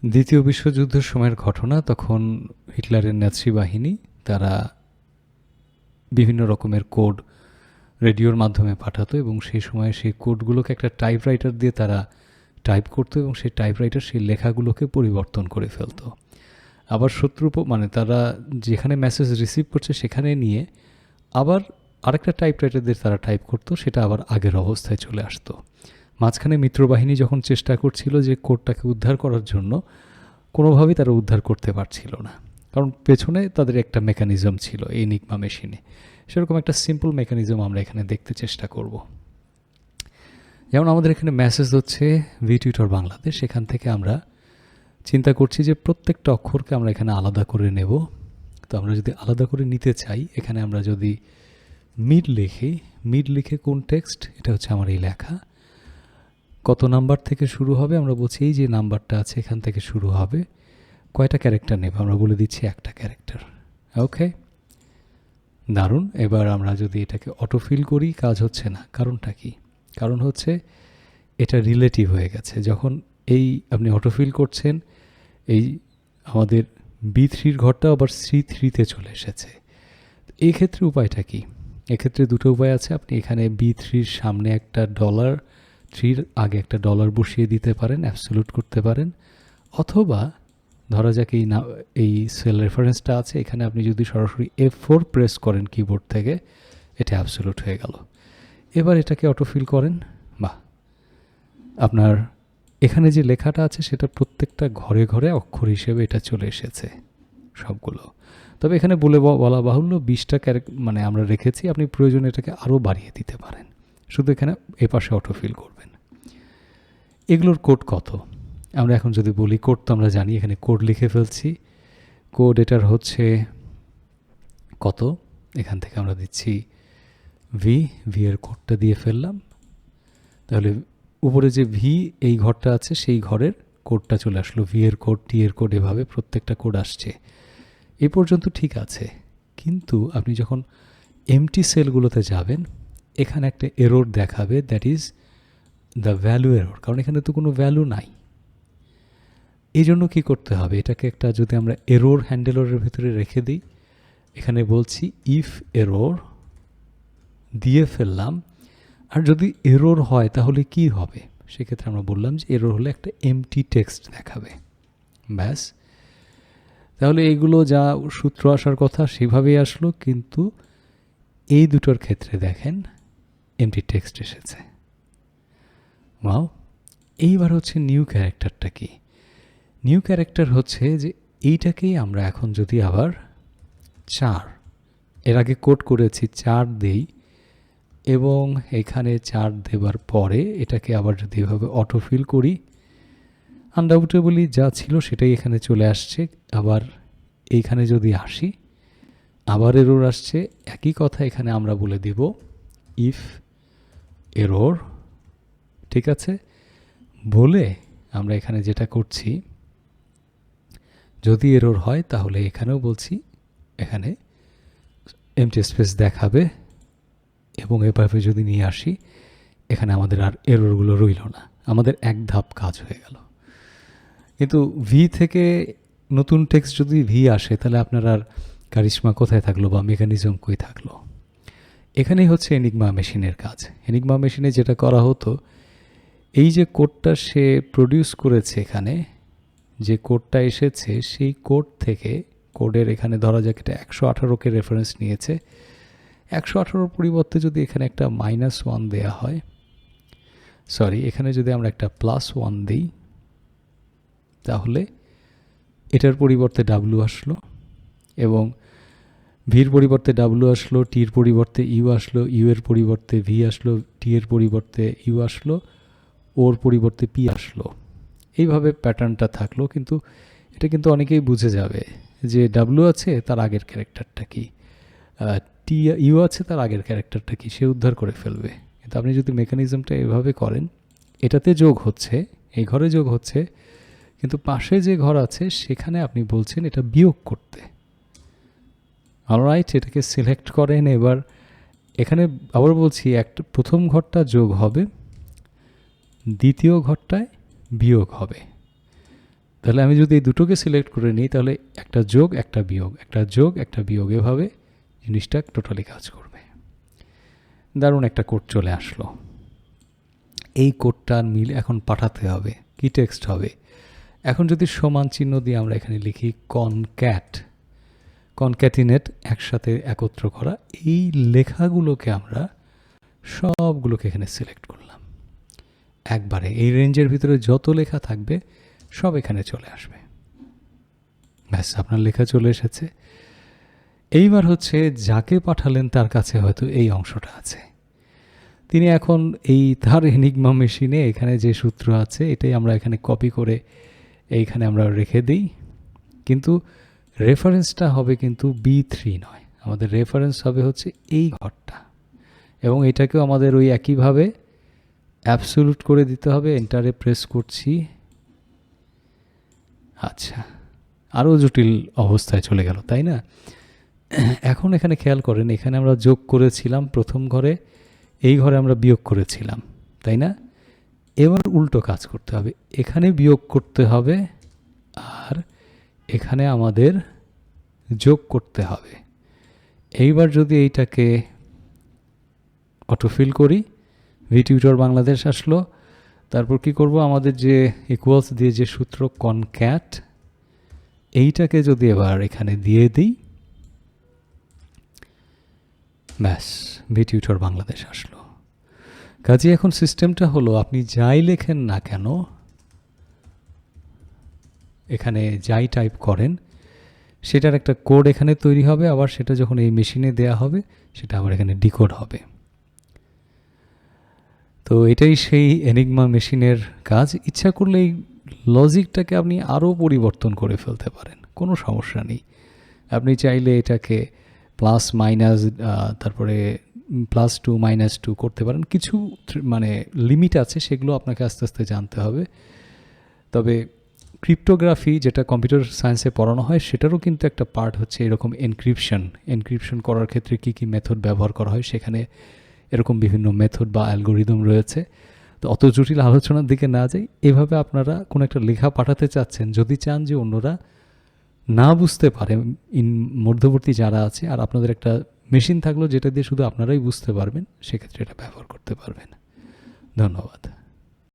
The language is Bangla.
দ্বিতীয় বিশ্বযুদ্ধের সময়ের ঘটনা। তখন হিটলারের ন্যাৎসি বাহিনী তারা বিভিন্ন রকমের কোড রেডিওর মাধ্যমে পাঠাতো এবং সেই সময় সেই কোডগুলোকে একটা টাইপরাইটার দিয়ে তারা টাইপ করতো এবং সেই টাইপরাইটার সেই লেখাগুলোকে পরিবর্তন করে ফেলতো। আবার মানে তারা যেখানে মেসেজ রিসিভ করছে সেখানে নিয়ে আবার আরেকটা টাইপরাইটার দিয়ে তারা টাইপ করতো, সেটা আবার আগের অবস্থায় চলে আসতো। মাঝখানে মিত্রবাহিনী যখন চেষ্টা করছিল যে কোডটাকে উদ্ধার করার জন্য, কোনোভাবেই তারা উদ্ধার করতে পারছিল না, কারণ পেছনে তাদের একটা মেকানিজম ছিল এনিগমা মেশিনে। সেরকম একটা সিম্পল মেকানিজম আমরা এখানে দেখতে চেষ্টা করব। যেমন আমাদের এখানে মেসেজ হচ্ছে ভি টিউটর বাংলাদেশ, সেখান থেকে আমরা চিন্তা করছি যে প্রত্যেকটা অক্ষরকে আমরা এখানে আলাদা করে নেব। তো আমরা যদি আলাদা করে নিতে চাই, এখানে আমরা যদি মিড লিখে কোন টেক্সট, এটা হচ্ছে আমার এই লেখা, কত নাম্বার থেকে শুরু হবে, আমরা বলছি এই যে নাম্বারটা আছে এখান থেকে শুরু হবে, কয়টা ক্যারেক্টার নেব, আমরা বলে দিচ্ছি একটা ক্যারেক্টার। ওকে, দারুণ। এবার আমরা যদি এটাকে অটোফিল করি, কাজ হচ্ছে না। কারণটা কি? কারণ হচ্ছে এটা রিলেটিভ হয়ে গেছে। যখন এই আপনি অটোফিল করছেন, এই আমাদের B3 ঘরটা আবার C3-তে চলে এসেছে। এই ক্ষেত্রে উপায়টা কি? এক্ষেত্রে দুটো উপায় আছে। আপনি এখানে B3-র সামনে একটা $, 3-র আগে একটা $, বসিয়ে দিতে পারেন, অ্যাবসলিউট করতে পারেন। অথবা ধরা যাক এই সেল রেফারেন্সটা আছে, এখানে আপনি যদি সরাসরি F4 প্রেস করেন কিবোর্ড থেকে, এটা অ্যাবসলিউট হয়ে গেল। এবার এটাকে অটোফিল করেন। বাহ, আপনার এখানে যে লেখাটা আছে সেটা প্রত্যেকটা ঘরে ঘরে অক্ষর হিসেবে এটা চলে এসেছে সবগুলো। তবে এখানে বলা বাহুল্য 20টা মানে আমরা রেখেছি, আপনি প্রয়োজনে এটাকে আরও বাড়িয়ে দিতে পারেন। শুধু এখানে এপাশে অটোফিল করবেন। এগুলোর কোড কত? আমরা এখন যদি বলি কোড, তো আমরা জানি এখানে কোড লিখে ফেলছি। কোড এটার হচ্ছে কত, এখান থেকে আমরা দিচ্ছি ভি এর কোডটা দিয়ে ফেললাম। তাহলে উপরে যে ভি এই ঘরটা আছে সেই ঘরের কোডটা চলে আসলো। ভি এর কোড, টি এর কোড, এভাবে প্রত্যেকটা কোড আসছে। এ পর্যন্ত ঠিক আছে। কিন্তু আপনি যখন এমটি সেলগুলোতে যাবেন, এখানে একটা এরর দেখাবে, that is the value error, কারণ এখানে তো কোনো ভ্যালু নাই। এই জন্য কী করতে হবে, এটাকে একটা যদি আমরা এরর হ্যান্ডেলরের ভিতরে রেখে দিই, এখানে বলছি ইফ এরর দিয়ে ফেললাম। আর যদি এরর হয় তাহলে কি হবে? সেক্ষেত্রে আমরা বললাম যে এরর হলে একটা এমটি টেক্সট দেখাবে। ব্যাস, তাহলে এইগুলো যা সূত্র আসার কথা সেভাবেই আসলো, কিন্তু এই দুটোর ক্ষেত্রে দেখেন এমটি টেক্সট এসেছে। ওয়াও। এইবার হচ্ছে নিউ ক্যারেক্টারটা কি? নিউ ক্যারেক্টার হচ্ছে যে এইটাকেই আমরা এখন যদি আবার 4, এর আগে কোড করেছি 4 দেই, এবং এখানে 4 দেবার পরে এটাকে আবার যদি এভাবে অটোফিল করি, আনডাউটেবলি যা ছিল সেটাই এখানে চলে আসছে। আবার এইখানে যদি আসি, আবার এরর আসছে। একই কথা এখানে আমরা বলে দিব ইফ এরর, ঠিক আছে? বলে আমরা এখানে যেটা করছি, যদি এরর হয় তাহলে এখানেও বলছি এখানে এমটি স্পেস দেখাবে, এবং এভাবে যদি নিয়ে আসি, এখানে আমাদের আর এররগুলো রইল না, আমাদের এক ধাপ কাজ হয়ে গেল। কিন্তু ভি থেকে নতুন টেক্সট যদি ভি আসে, তাহলে আপনার আর কারিশমা কোথায় থাকলো বা মেকানিজম কই থাকলো? এখানেই হচ্ছে এনিগমা মেশিনের কাজ। এনিগমা মেশিনে যেটা করা হতো, এই যে কোডটা সে প্রডিউস করেছে, এখানে যে কোডটা এসেছে সেই কোড থেকে, কোডের এখানে ধরা যাক এটা 118কে রেফারেন্স নিয়েছে, 118 পরিবর্তে যদি এখানে একটা -1 দেয়া হয়, সরি, এখানে যদি আমরা একটা +1 দিই, তাহলে এটার পরিবর্তে ডাব্লু আসলো, এবং ভির পরিবর্তে ডাব্লু আসলো, টির পরিবর্তে ইউ আসলো, ইউ এর পরিবর্তে ভি আসলো, টি এর পরিবর্তে ইউ আসলো, ওর পরিবর্তে পি আসলো। এইভাবে প্যাটার্নটা থাকলো। কিন্তু এটা কিন্তু অনেকেই বুঝে যাবে যে ডাব্লু আছে তার আগের ক্যারেক্টারটা কি, টি ইউ আছে তার আগের ক্যারেক্টারটা কি, সে উদ্ধার করে ফেলবে। কিন্তু আপনি যদি মেকানিজমটা এভাবে করেন, এটাতে যোগ হচ্ছে, এই ঘরে যোগ হচ্ছে, কিন্তু পাশে যে ঘর আছে সেখানে আপনি বলছেন এটা বিয়োগ করতে। অলরাইট, এটাকে সিলেক্ট করেন। এবার এখানে আবার বলছি, একটা প্রথম ঘরটা যোগ হবে, দ্বিতীয় ঘরটায় বিয়োগ হবে। তাহলে আমি যদি এই দুটোকে সিলেক্ট করে নিই তাহলে একটা যোগ একটা বিয়োগ, একটা যোগ একটা বিয়োগ, এভাবে জিনিসটা টোটালি কাজ করবে। দারুণ একটা কোড চলে আসলো। এই কোডটার মিল এখন পাঠাতে হবে, কি টেক্সট হবে। এখন যদি সমান চিহ্ন দিয়ে আমরা এখানে লিখি কনক্যাটিনেট, একসাথে একত্র করা, এই লেখাগুলোকে আমরা সবগুলোকে এখানে সিলেক্ট করলাম একবারে। এই রেঞ্জের ভিতরে যত লেখা থাকবে সব এখানে চলে আসবে। ব্যাস, আপনার লেখা চলে এসেছে। এইবার হচ্ছে যাকে পাঠালেন তার কাছে হয়তো এই অংশটা আছে, তিনি এখন এই তার এনিগমা মেশিনে এখানে যে সূত্র আছে এটাই আমরা এখানে কপি করে এইখানে আমরা রেখে দিই, কিন্তু রেফারেন্সটা হবে কিন্তু B3 নয়, আমাদের রেফারেন্স হবে হচ্ছে এই ঘরটা, এবং এটাকেও আমাদের ওই একইভাবে অ্যাবসোলুট করে দিতে হবে। এন্টারে প্রেস করছি। আচ্ছা, আরও জটিল অবস্থায় চলে গেল, তাই না? এখন এখানে খেয়াল করেন, এখানে আমরা যোগ করেছিলাম প্রথম ঘরে, এই ঘরে আমরা বিয়োগ করেছিলাম, তাই না? এবার উল্টো কাজ করতে হবে, এখানে বিয়োগ করতে হবে আর এখানে আমাদের যোগ করতে হবে। এইবার যদি এইটাকে অটোফিল করি, ভিটিউটর বাংলাদেশ আসলো। তারপর কি করব, আমাদের যে ইকুয়ালস দিয়ে যে সূত্র কনক্যাট, এইটাকে যদি এবার এখানে দিয়ে দিই, ব্যাস ভিটিউটর বাংলাদেশ আসলো। কাজে এখন সিস্টেমটা হলো, আপনি যাই লেখেন না কেন, এখানে যাই টাইপ করেন, সেটার একটা কোড এখানে তৈরি হবে, আবার সেটা যখন এই মেশিনে দেয়া হবে সেটা আবার এখানে ডিকোড হবে। তো এটাই সেই এনিগমা মেশিনের কাজ। ইচ্ছা করলে এই লজিকটাকে আপনি আরও পরিবর্তন করে ফেলতে পারেন, কোনো সমস্যা নেই। আপনি চাইলে এটাকে প্লাস মাইনাস, তারপরে +2 -2 করতে পারেন। কিছু মানে লিমিট আছে, সেগুলো আপনাকে আস্তে আস্তে জানতে হবে। তবে ক্রিপ্টোগ্রাফি যেটা কম্পিউটার সায়েন্সে পড়ানো হয়, সেটারও কিন্তু একটা পার্ট হচ্ছে এরকম এনক্রিপশন করার ক্ষেত্রে কি কি মেথড ব্যবহার করা হয়, সেখানে এরকম বিভিন্ন মেথড বা অ্যালগোরিদম রয়েছে। তো অত জটিল আলোচনার দিকে না যাই, এভাবে আপনারা কোনো একটা লেখা পাঠাতে চাচ্ছেন, যদি চান যে অন্যরা না বুঝতে পারে, মধ্যবর্তী যারা আছে, আর আপনাদের একটা মেশিন থাকলো যেটা দিয়ে শুধু আপনারাই বুঝতে পারবেন, সেক্ষেত্রে এটা ব্যবহার করতে পারবেন। ধন্যবাদ।